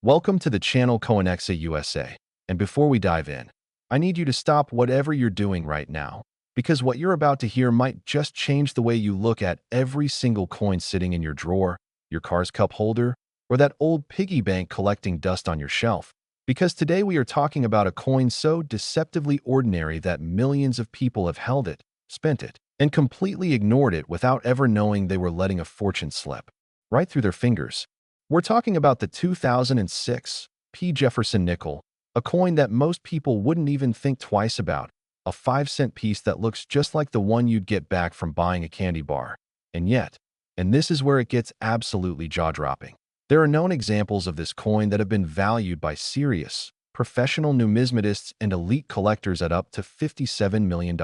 Welcome to the channel Coinexa USA. And before we dive in, I need you to stop whatever you're doing right now, because what you're about to hear might just change the way you look at every single coin sitting in your drawer, your car's cup holder, or that old piggy bank collecting dust on your shelf. Because today we are talking about a coin so deceptively ordinary that millions of people have held it, spent it, and completely ignored it without ever knowing they were letting a fortune slip right through their fingers. We're talking about the 2006 Jefferson nickel, a coin that most people wouldn't even think twice about, a 5-cent piece that looks just like the one you'd get back from buying a candy bar. And yet, and this is where it gets absolutely jaw-dropping, there are known examples of this coin that have been valued by serious, professional numismatists and elite collectors at up to $57 million.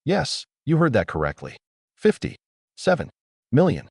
Yes, you heard that correctly. $57 million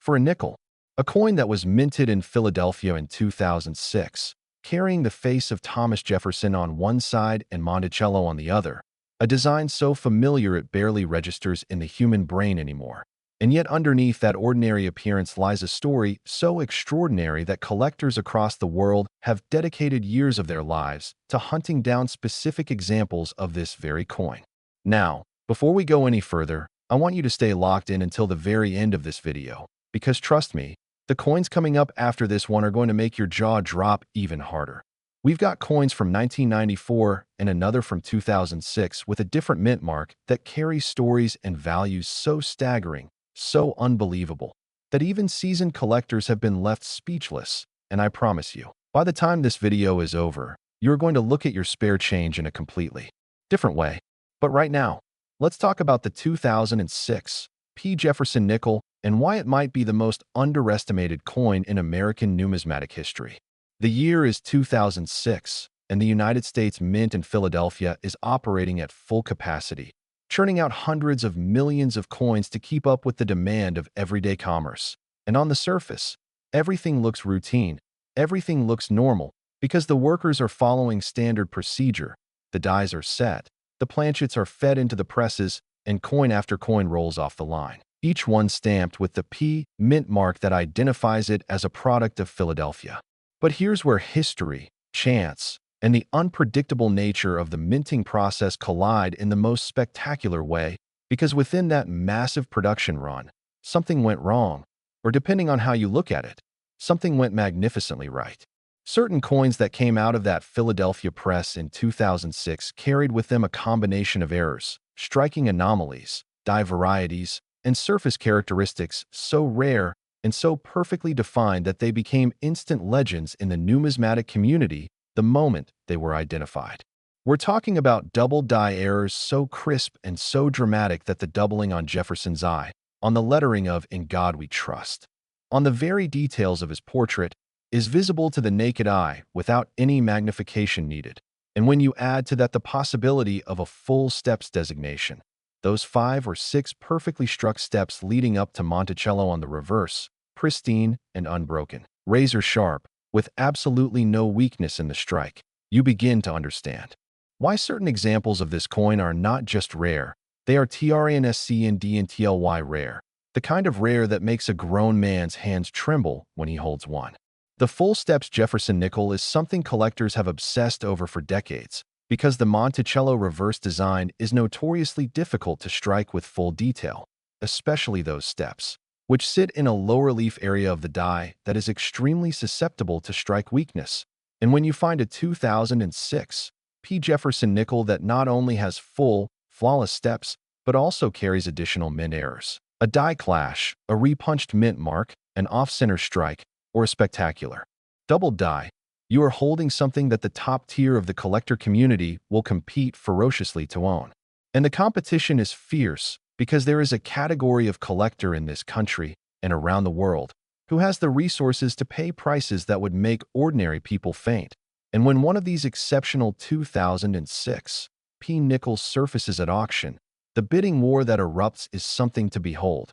for a nickel. A coin that was minted in Philadelphia in 2006, carrying the face of Thomas Jefferson on one side and Monticello on the other, a design so familiar it barely registers in the human brain anymore. And yet underneath that ordinary appearance lies a story so extraordinary that collectors across the world have dedicated years of their lives to hunting down specific examples of this very coin. Now, before we go any further, I want you to stay locked in until the very end of this video, because trust me, the coins coming up after this one are going to make your jaw drop even harder. We've got coins from 1994 and another from 2006 with a different mint mark that carry stories and values so staggering, so unbelievable, that even seasoned collectors have been left speechless. And I promise you, by the time this video is over, you're going to look at your spare change in a completely different way. But right now, let's talk about the 2006 Jefferson nickel and why it might be the most underestimated coin in American numismatic history. The year is 2006, and the United States Mint in Philadelphia is operating at full capacity, churning out hundreds of millions of coins to keep up with the demand of everyday commerce. And on the surface, everything looks routine, everything looks normal, because the workers are following standard procedure, the dies are set, the planchets are fed into the presses, and coin after coin rolls off the line, each one stamped with the P mint mark that identifies it as a product of Philadelphia. But here's where history, chance, and the unpredictable nature of the minting process collide in the most spectacular way, because within that massive production run, something went wrong, or depending on how you look at it, something went magnificently right. Certain coins that came out of that Philadelphia press in 2006 carried with them a combination of errors, striking anomalies, die varieties, and surface characteristics so rare and so perfectly defined that they became instant legends in the numismatic community the moment they were identified. We're talking about double die errors so crisp and so dramatic that the doubling on Jefferson's eye, on the lettering of "In God We Trust," on the very details of his portrait, is visible to the naked eye without any magnification needed. And when you add to that the possibility of a full steps designation, those 5 or 6 perfectly struck steps leading up to Monticello on the reverse, pristine and unbroken, razor sharp, with absolutely no weakness in the strike, you begin to understand why certain examples of this coin are not just rare, they are TRANSCNDNTLY rare, the kind of rare that makes a grown man's hands tremble when he holds one. The full steps Jefferson nickel is something collectors have obsessed over for decades, because the Monticello reverse design is notoriously difficult to strike with full detail, especially those steps, which sit in a low relief area of the die that is extremely susceptible to strike weakness. And when you find a 2006 Jefferson nickel that not only has full, flawless steps, but also carries additional mint errors, a die clash, a repunched mint mark, an off-center strike, or a spectacular double die, you are holding something that the top tier of the collector community will compete ferociously to own. And the competition is fierce because there is a category of collector in this country and around the world who has the resources to pay prices that would make ordinary people faint. And when one of these exceptional 2006 nickels surfaces at auction, the bidding war that erupts is something to behold.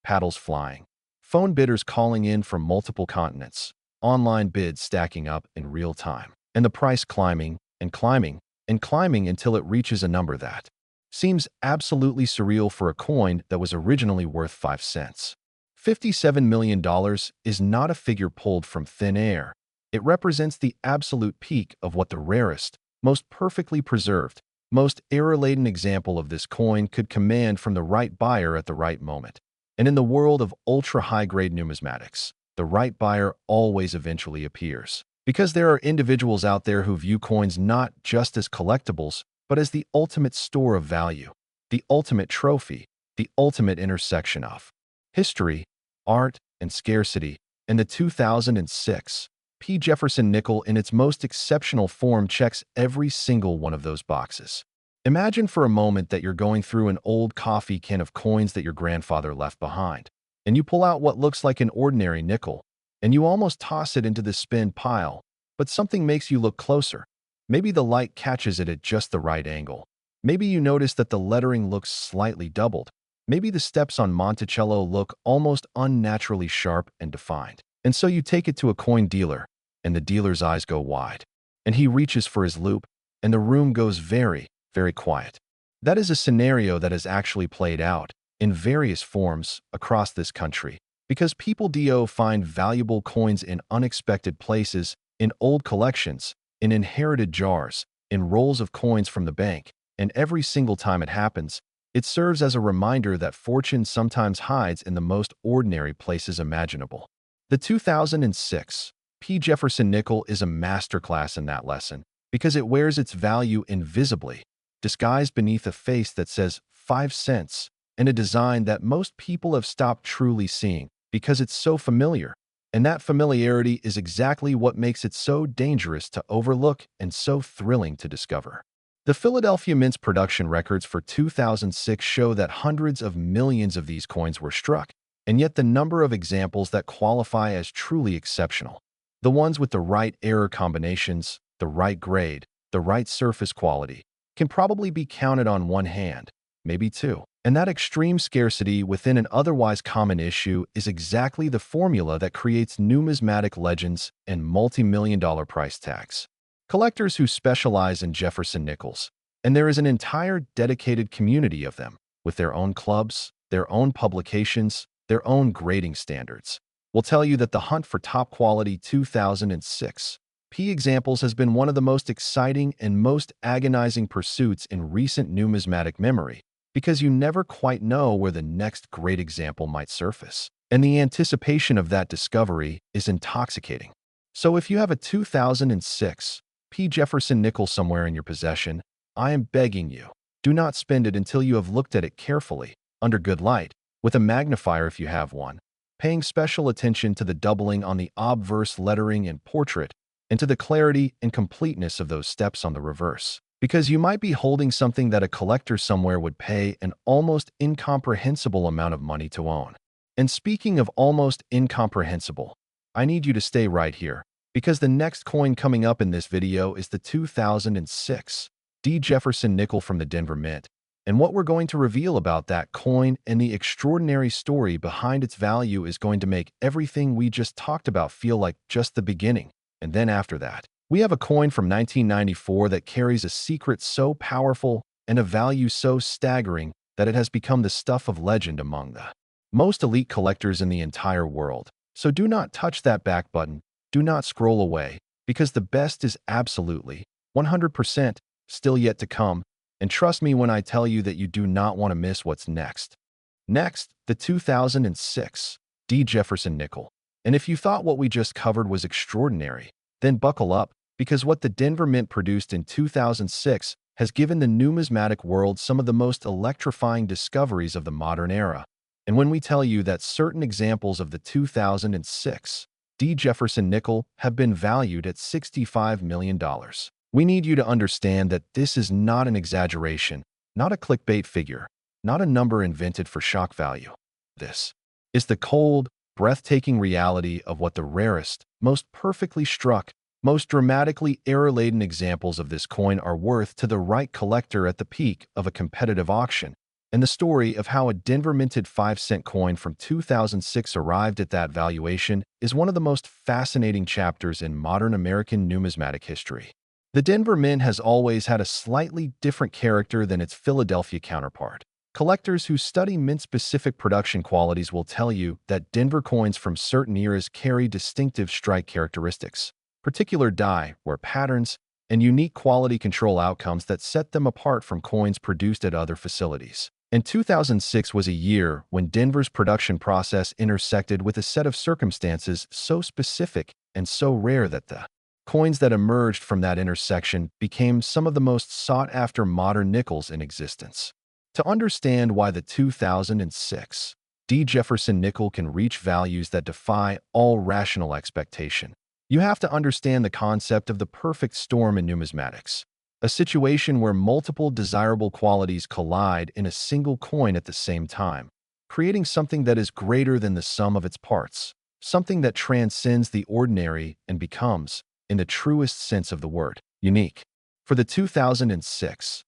Paddles flying, phone bidders calling in from multiple continents, online bids stacking up in real time, and the price climbing and climbing and climbing until it reaches a number that seems absolutely surreal for a coin that was originally worth 5 cents. $57 million is not a figure pulled from thin air. It represents the absolute peak of what the rarest, most perfectly preserved, most error-laden example of this coin could command from the right buyer at the right moment. And in the world of ultra-high-grade numismatics, the right buyer always eventually appears. Because there are individuals out there who view coins not just as collectibles, but as the ultimate store of value, the ultimate trophy, the ultimate intersection of history, art, and scarcity. And the 2006 Jefferson Nickel in its most exceptional form checks every single one of those boxes. Imagine for a moment that you're going through an old coffee can of coins that your grandfather left behind, and you pull out what looks like an ordinary nickel, and you almost toss it into the spin pile, but something makes you look closer. Maybe the light catches it at just the right angle. Maybe you notice that the lettering looks slightly doubled. Maybe the steps on Monticello look almost unnaturally sharp and defined. And so you take it to a coin dealer, and the dealer's eyes go wide, and he reaches for his loupe, and the room goes very, very quiet. That is a scenario that has actually played out in various forms across this country, because people do find valuable coins in unexpected places, in old collections, in inherited jars, in rolls of coins from the bank, and every single time it happens, it serves as a reminder that fortune sometimes hides in the most ordinary places imaginable. The 2006 Jefferson Nickel is a masterclass in that lesson because it wears its value invisibly, disguised beneath a face that says 5 cents and a design that most people have stopped truly seeing because it's so familiar. And that familiarity is exactly what makes it so dangerous to overlook and so thrilling to discover. The Philadelphia Mint's production records for 2006 show that hundreds of millions of these coins were struck, and yet the number of examples that qualify as truly exceptional, the ones with the right error combinations, the right grade, the right surface quality, can probably be counted on one hand, maybe two. And that extreme scarcity within an otherwise common issue is exactly the formula that creates numismatic legends and multi-million-dollar price tags. Collectors who specialize in Jefferson Nickels, and there is an entire dedicated community of them, with their own clubs, their own publications, their own grading standards, will tell you that the hunt for top-quality 2006 examples has been one of the most exciting and most agonizing pursuits in recent numismatic memory, because you never quite know where the next great example might surface. And the anticipation of that discovery is intoxicating. So if you have a 2006 Jefferson Nickel somewhere in your possession, I am begging you, do not spend it until you have looked at it carefully, under good light, with a magnifier if you have one, paying special attention to the doubling on the obverse lettering and portrait, and to the clarity and completeness of those steps on the reverse. Because you might be holding something that a collector somewhere would pay an almost incomprehensible amount of money to own. And speaking of almost incomprehensible, I need you to stay right here, because the next coin coming up in this video is the 2006 Jefferson Nickel from the Denver Mint. And what we're going to reveal about that coin and the extraordinary story behind its value is going to make everything we just talked about feel like just the beginning. And then after that, we have a coin from 1994 that carries a secret so powerful and a value so staggering that it has become the stuff of legend among the most elite collectors in the entire world. So do not touch that back button, do not scroll away, because the best is absolutely 100% still yet to come, and trust me when I tell you that you do not want to miss what's next. Next, the 2006 Jefferson Nickel. And if you thought what we just covered was extraordinary, then buckle up, because what the Denver Mint produced in 2006 has given the numismatic world some of the most electrifying discoveries of the modern era. And when we tell you that certain examples of the 2006 Jefferson Nickel have been valued at $65 million, we need you to understand that this is not an exaggeration, not a clickbait figure, not a number invented for shock value. This is the cold, breathtaking reality of what the rarest, most perfectly struck, most dramatically error-laden examples of this coin are worth to the right collector at the peak of a competitive auction, and the story of how a Denver-minted 5-cent coin from 2006 arrived at that valuation is one of the most fascinating chapters in modern American numismatic history. The Denver Mint has always had a slightly different character than its Philadelphia counterpart. Collectors who study mint-specific production qualities will tell you that Denver coins from certain eras carry distinctive strike characteristics, particular die, wear patterns, and unique quality control outcomes that set them apart from coins produced at other facilities. And 2006 was a year when Denver's production process intersected with a set of circumstances so specific and so rare that the coins that emerged from that intersection became some of the most sought-after modern nickels in existence. To understand why the 2006 Jefferson nickel can reach values that defy all rational expectation, you have to understand the concept of the perfect storm in numismatics, a situation where multiple desirable qualities collide in a single coin at the same time, creating something that is greater than the sum of its parts, something that transcends the ordinary and becomes, in the truest sense of the word, unique. For the 2006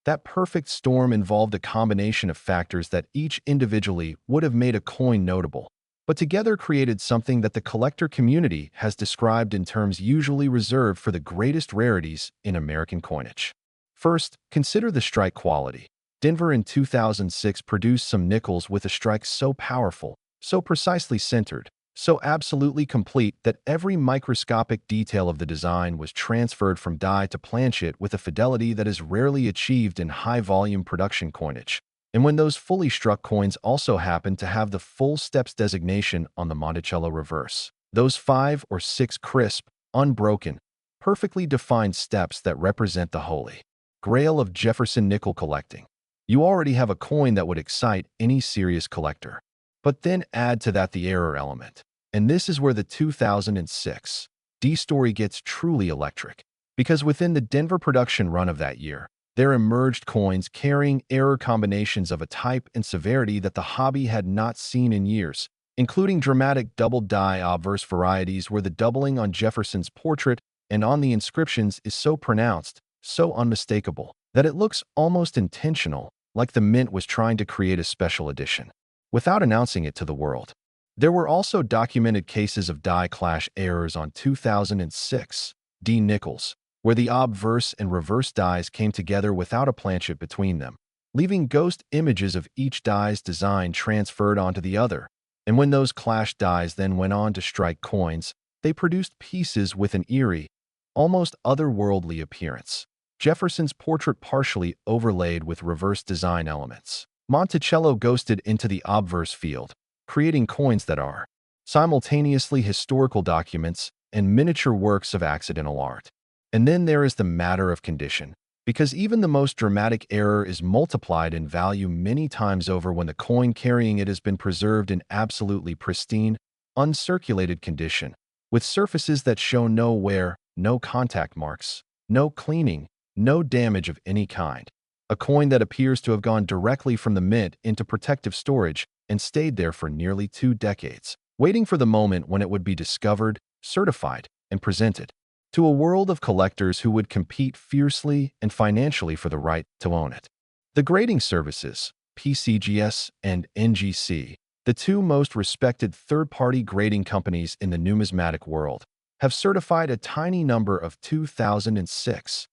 that perfect storm involved a combination of factors that each individually would have made a coin notable, but together created something that the collector community has described in terms usually reserved for the greatest rarities in American coinage. First, consider the strike quality. Denver in 2006 produced some nickels with a strike so powerful, so precisely centered, so absolutely complete that every microscopic detail of the design was transferred from die to planchet with a fidelity that is rarely achieved in high-volume production coinage. And when those fully struck coins also happened to have the full steps designation on the Monticello reverse, those 5 or 6 crisp, unbroken, perfectly defined steps that represent the holy grail of Jefferson nickel collecting, you already have a coin that would excite any serious collector. But then add to that the error element. And this is where the 2006 story gets truly electric. Because within the Denver production run of that year, there emerged coins carrying error combinations of a type and severity that the hobby had not seen in years, including dramatic double-die obverse varieties where the doubling on Jefferson's portrait and on the inscriptions is so pronounced, so unmistakable, that it looks almost intentional, like the mint was trying to create a special edition without announcing it to the world. There were also documented cases of die clash errors on 2006 nickels, where the obverse and reverse dies came together without a planchet between them, leaving ghost images of each die's design transferred onto the other. And when those clashed dies then went on to strike coins, they produced pieces with an eerie, almost otherworldly appearance. Jefferson's portrait partially overlaid with reverse design elements. Monticello ghosted into the obverse field, creating coins that are simultaneously historical documents and miniature works of accidental art. And then there is the matter of condition, because even the most dramatic error is multiplied in value many times over when the coin carrying it has been preserved in absolutely pristine, uncirculated condition, with surfaces that show no wear, no contact marks, no cleaning, no damage of any kind. A coin that appears to have gone directly from the mint into protective storage and stayed there for nearly 2 decades, waiting for the moment when it would be discovered, certified, and presented to a world of collectors who would compete fiercely and financially for the right to own it. The grading services, PCGS and NGC, the two most respected third-party grading companies in the numismatic world, have certified a tiny number of 2006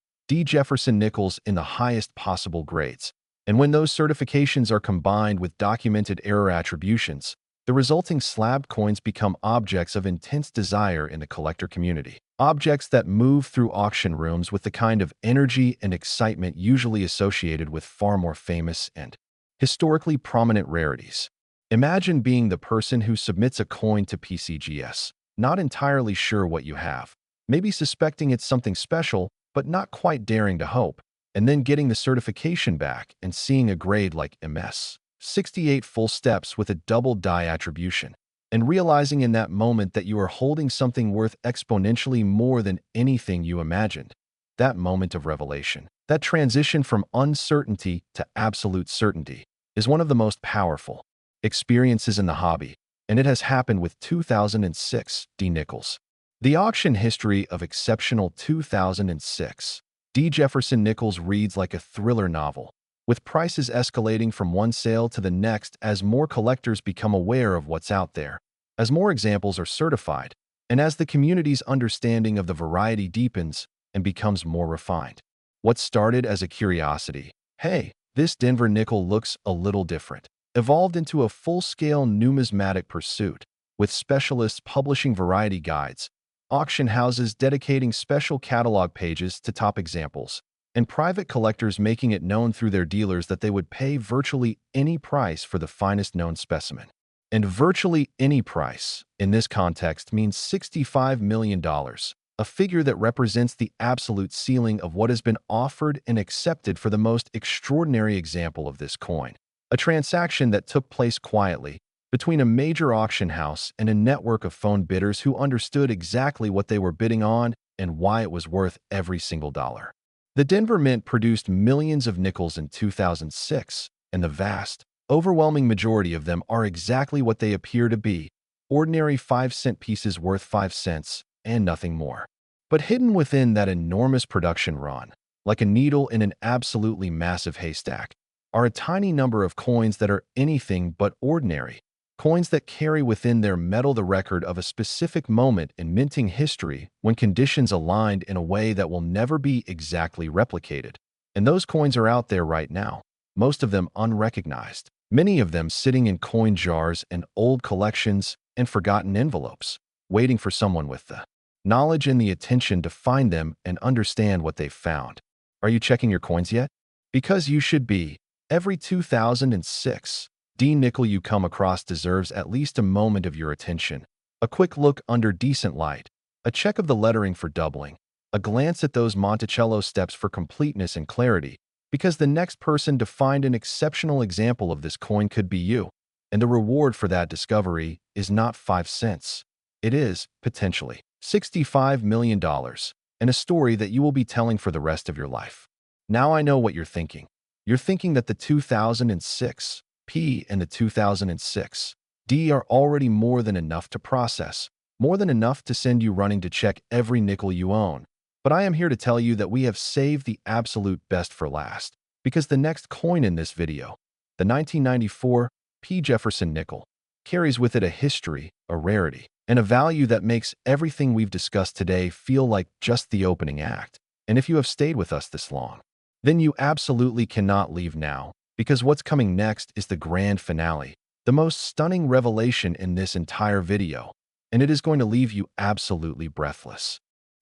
Jefferson nickels in the highest possible grades. And when those certifications are combined with documented error attributions, the resulting slab coins become objects of intense desire in the collector community. Objects that move through auction rooms with the kind of energy and excitement usually associated with far more famous and historically prominent rarities. Imagine being the person who submits a coin to PCGS, not entirely sure what you have, maybe suspecting it's something special, but not quite daring to hope, and then getting the certification back and seeing a grade like MS 68 full steps with a double die attribution, and realizing in that moment that you are holding something worth exponentially more than anything you imagined. That moment of revelation, that transition from uncertainty to absolute certainty, is one of the most powerful experiences in the hobby, and it has happened with 2006 nickels. The auction history of exceptional 2006 Jefferson nickels reads like a thriller novel, with prices escalating from one sale to the next as more collectors become aware of what's out there, as more examples are certified, and as the community's understanding of the variety deepens and becomes more refined. What started as a curiosity, "Hey, This Denver nickel looks a little different, evolved into a full-scale numismatic pursuit, with specialists publishing variety guides, auction houses dedicating special catalog pages to top examples, and private collectors making it known through their dealers that they would pay virtually any price for the finest known specimen. And virtually any price, in this context, means $65 million, a figure that represents the absolute ceiling of what has been offered and accepted for the most extraordinary example of this coin. A transaction that took place quietly, between a major auction house and a network of phone bidders who understood exactly what they were bidding on and why it was worth every single dollar. The Denver Mint produced millions of nickels in 2006, and the vast, overwhelming majority of them are exactly what they appear to be, ordinary 5-cent pieces worth 5 cents and nothing more. But hidden within that enormous production run, like a needle in an absolutely massive haystack, are a tiny number of coins that are anything but ordinary, coins that carry within their metal the record of a specific moment in minting history when conditions aligned in a way that will never be exactly replicated. And those coins are out there right now, most of them unrecognized, many of them sitting in coin jars and old collections and forgotten envelopes, waiting for someone with the knowledge and the attention to find them and understand what they've found. Are you checking your coins yet? Because you should be. Every 2006 D nickel you come across deserves at least a moment of your attention. A quick look under decent light, a check of the lettering for doubling, a glance at those Monticello steps for completeness and clarity, because the next person to find an exceptional example of this coin could be you. And the reward for that discovery is not 5 cents. It is, potentially, $65 million, and a story that you will be telling for the rest of your life. Now I know what you're thinking. You're thinking that the 2006 P and the 2006 D are already more than enough to process, more than enough to send you running to check every nickel you own. But I am here to tell you that we have saved the absolute best for last, because the next coin in this video, the 1994 P Jefferson nickel, carries with it a history, a rarity, and a value that makes everything we've discussed today feel like just the opening act. And if you have stayed with us this long, then you absolutely cannot leave now, because what's coming next is the grand finale, the most stunning revelation in this entire video, and it is going to leave you absolutely breathless.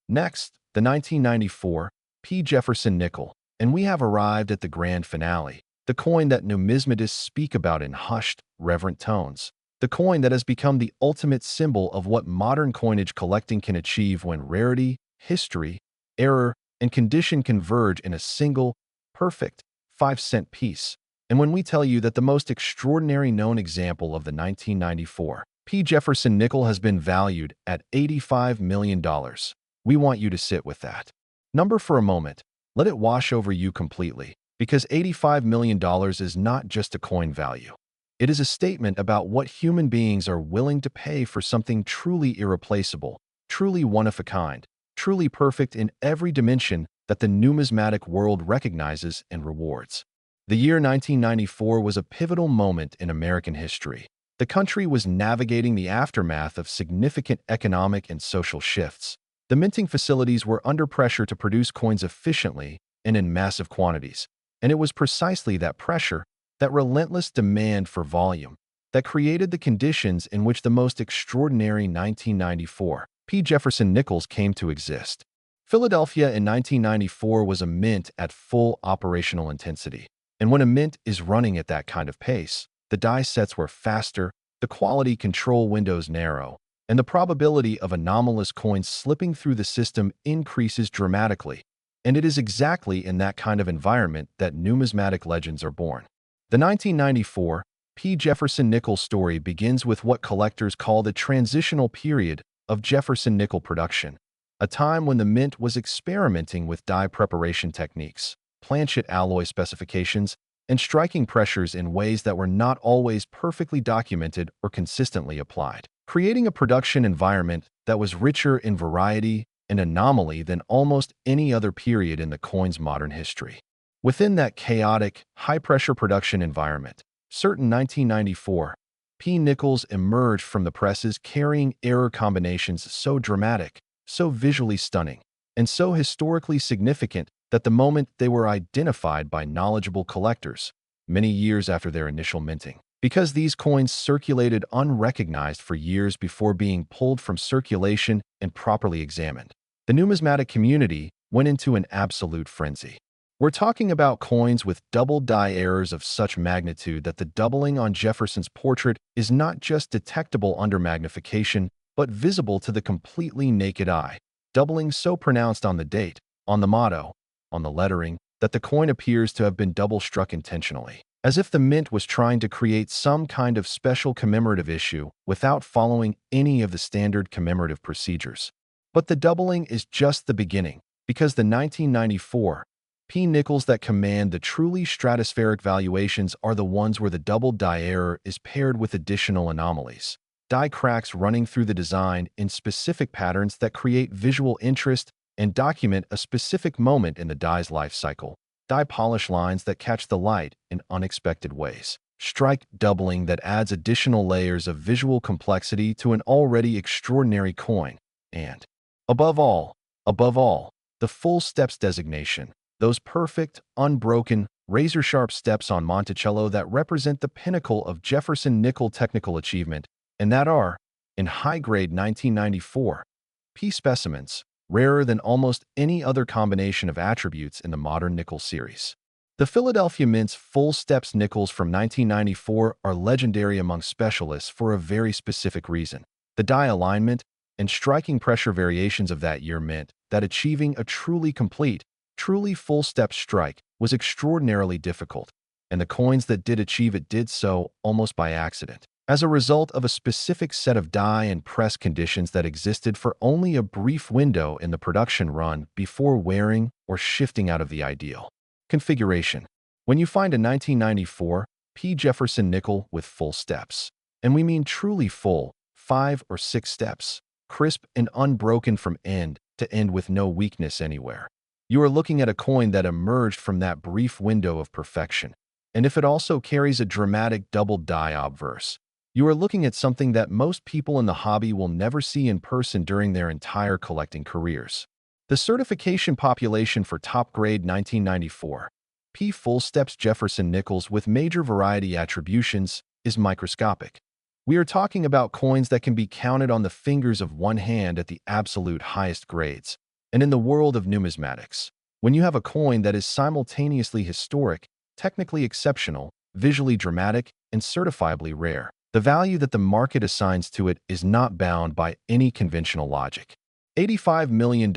Next, the 1994 P. Jefferson nickel, and we have arrived at the grand finale, the coin that numismatists speak about in hushed, reverent tones, the coin that has become the ultimate symbol of what modern coinage collecting can achieve when rarity, history, error, and condition converge in a single, perfect, 5-cent piece. And when we tell you that the most extraordinary known example of the 1994 P. Jefferson nickel has been valued at $85 million, we want you to sit with that number for a moment. Let it wash over you completely, because $85 million is not just a coin value. It is a statement about what human beings are willing to pay for something truly irreplaceable, truly one-of-a-kind, truly perfect in every dimension that the numismatic world recognizes and rewards. The year 1994 was a pivotal moment in American history. The country was navigating the aftermath of significant economic and social shifts. The minting facilities were under pressure to produce coins efficiently and in massive quantities. And it was precisely that pressure, that relentless demand for volume, that created the conditions in which the most extraordinary 1994 P. Jefferson nickels came to exist. Philadelphia in 1994 was a mint at full operational intensity. And when a mint is running at that kind of pace, the die sets were faster, the quality control windows narrow, and the probability of anomalous coins slipping through the system increases dramatically. And it is exactly in that kind of environment that numismatic legends are born. The 1994 P. Jefferson nickel story begins with what collectors call the transitional period of Jefferson nickel production, a time when the mint was experimenting with die preparation techniques, planchet alloy specifications, and striking pressures in ways that were not always perfectly documented or consistently applied, creating a production environment that was richer in variety and anomaly than almost any other period in the coin's modern history. Within that chaotic, high-pressure production environment, certain 1994 P nickels emerged from the presses carrying error combinations so dramatic, so visually stunning, and so historically significant that the moment they were identified by knowledgeable collectors, many years after their initial minting. Because these coins circulated unrecognized for years before being pulled from circulation and properly examined, the numismatic community went into an absolute frenzy. We're talking about coins with double die errors of such magnitude that the doubling on Jefferson's portrait is not just detectable under magnification, but visible to the completely naked eye. Doubling so pronounced on the date, on the motto, on the lettering, that the coin appears to have been double-struck intentionally, as if the mint was trying to create some kind of special commemorative issue without following any of the standard commemorative procedures. But the doubling is just the beginning, because the 1994 P nickels that command the truly stratospheric valuations are the ones where the double die error is paired with additional anomalies. Die cracks running through the design in specific patterns that create visual interest and document a specific moment in the die's life cycle. Die polish lines that catch the light in unexpected ways. Strike doubling that adds additional layers of visual complexity to an already extraordinary coin. And, above all, the full steps designation. Those perfect, unbroken, razor-sharp steps on Monticello that represent the pinnacle of Jefferson nickel technical achievement, and that are, in high-grade 1994 P specimens, rarer than almost any other combination of attributes in the modern nickel series. The Philadelphia Mint's full steps nickels from 1994 are legendary among specialists for a very specific reason. The die alignment and striking pressure variations of that year meant that achieving a truly complete, truly full-step strike was extraordinarily difficult, and the coins that did achieve it did so almost by accident, as a result of a specific set of die and press conditions that existed for only a brief window in the production run before wearing or shifting out of the ideal configuration. When you find a 1994 P Jefferson nickel with full steps, and we mean truly full, 5 or 6 steps, crisp and unbroken from end to end with no weakness anywhere, you are looking at a coin that emerged from that brief window of perfection. And if it also carries a dramatic double die obverse, you are looking at something that most people in the hobby will never see in person during their entire collecting careers. The certification population for top-grade 1994 P full steps Jefferson nickels with major variety attributions is microscopic. We are talking about coins that can be counted on the fingers of one hand at the absolute highest grades. And in the world of numismatics, when you have a coin that is simultaneously historic, technically exceptional, visually dramatic, and certifiably rare, the value that the market assigns to it is not bound by any conventional logic. $85 million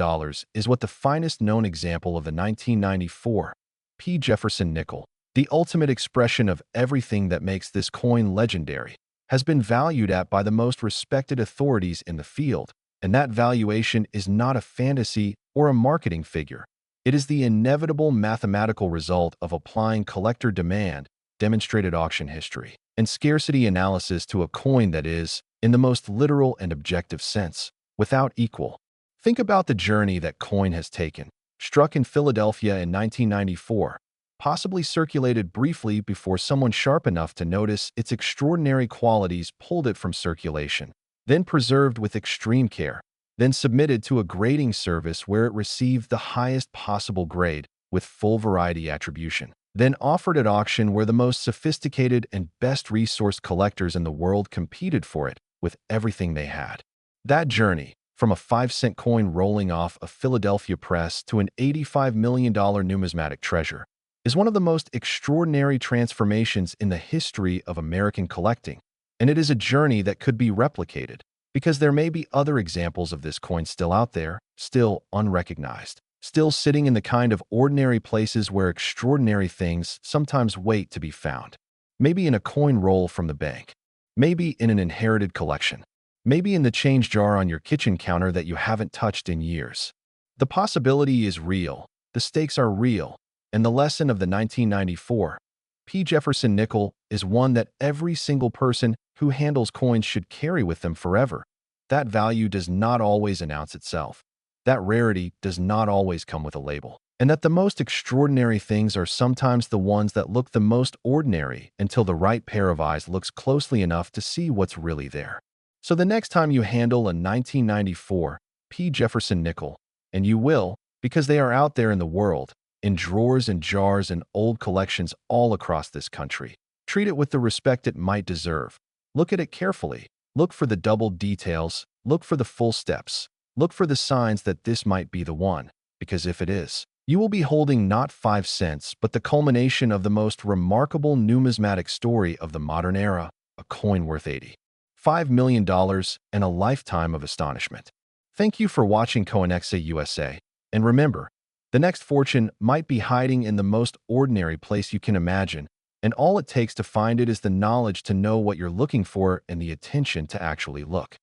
is what the finest known example of the 1994 P. Jefferson nickel, the ultimate expression of everything that makes this coin legendary, has been valued at by the most respected authorities in the field. And that valuation is not a fantasy or a marketing figure. It is the inevitable mathematical result of applying collector demand, demonstrated auction history, and scarcity analysis to a coin that is, in the most literal and objective sense, without equal. Think about the journey that coin has taken. Struck in Philadelphia in 1994, possibly circulated briefly before someone sharp enough to notice its extraordinary qualities pulled it from circulation, then preserved with extreme care, then submitted to a grading service where it received the highest possible grade with full variety attribution, then offered at auction where the most sophisticated and best-resourced collectors in the world competed for it with everything they had. That journey, from a 5-cent coin rolling off a Philadelphia press to an $85 million numismatic treasure, is one of the most extraordinary transformations in the history of American collecting. And it is a journey that could be replicated, because there may be other examples of this coin still out there, still unrecognized, still sitting in the kind of ordinary places where extraordinary things sometimes wait to be found. Maybe in a coin roll from the bank, maybe in an inherited collection, maybe in the change jar on your kitchen counter that you haven't touched in years. The possibility is real, the stakes are real, and the lesson of the 1994 P. Jefferson nickel is one that every single person who handles coins should carry with them forever. That value does not always announce itself. That rarity does not always come with a label. And that the most extraordinary things are sometimes the ones that look the most ordinary until the right pair of eyes looks closely enough to see what's really there. So the next time you handle a 1994 P. Jefferson nickel, and you will, because they are out there in the world, in drawers and jars and old collections all across this country. Treat it with the respect it might deserve. Look at it carefully. Look for the double details. Look for the full steps. Look for the signs that this might be the one, because if it is, you will be holding not 5 cents, but the culmination of the most remarkable numismatic story of the modern era, a coin worth $85 million and a lifetime of astonishment. Thank you for watching Coinexa USA, and remember, the next fortune might be hiding in the most ordinary place you can imagine, and all it takes to find it is the knowledge to know what you're looking for and the attention to actually look.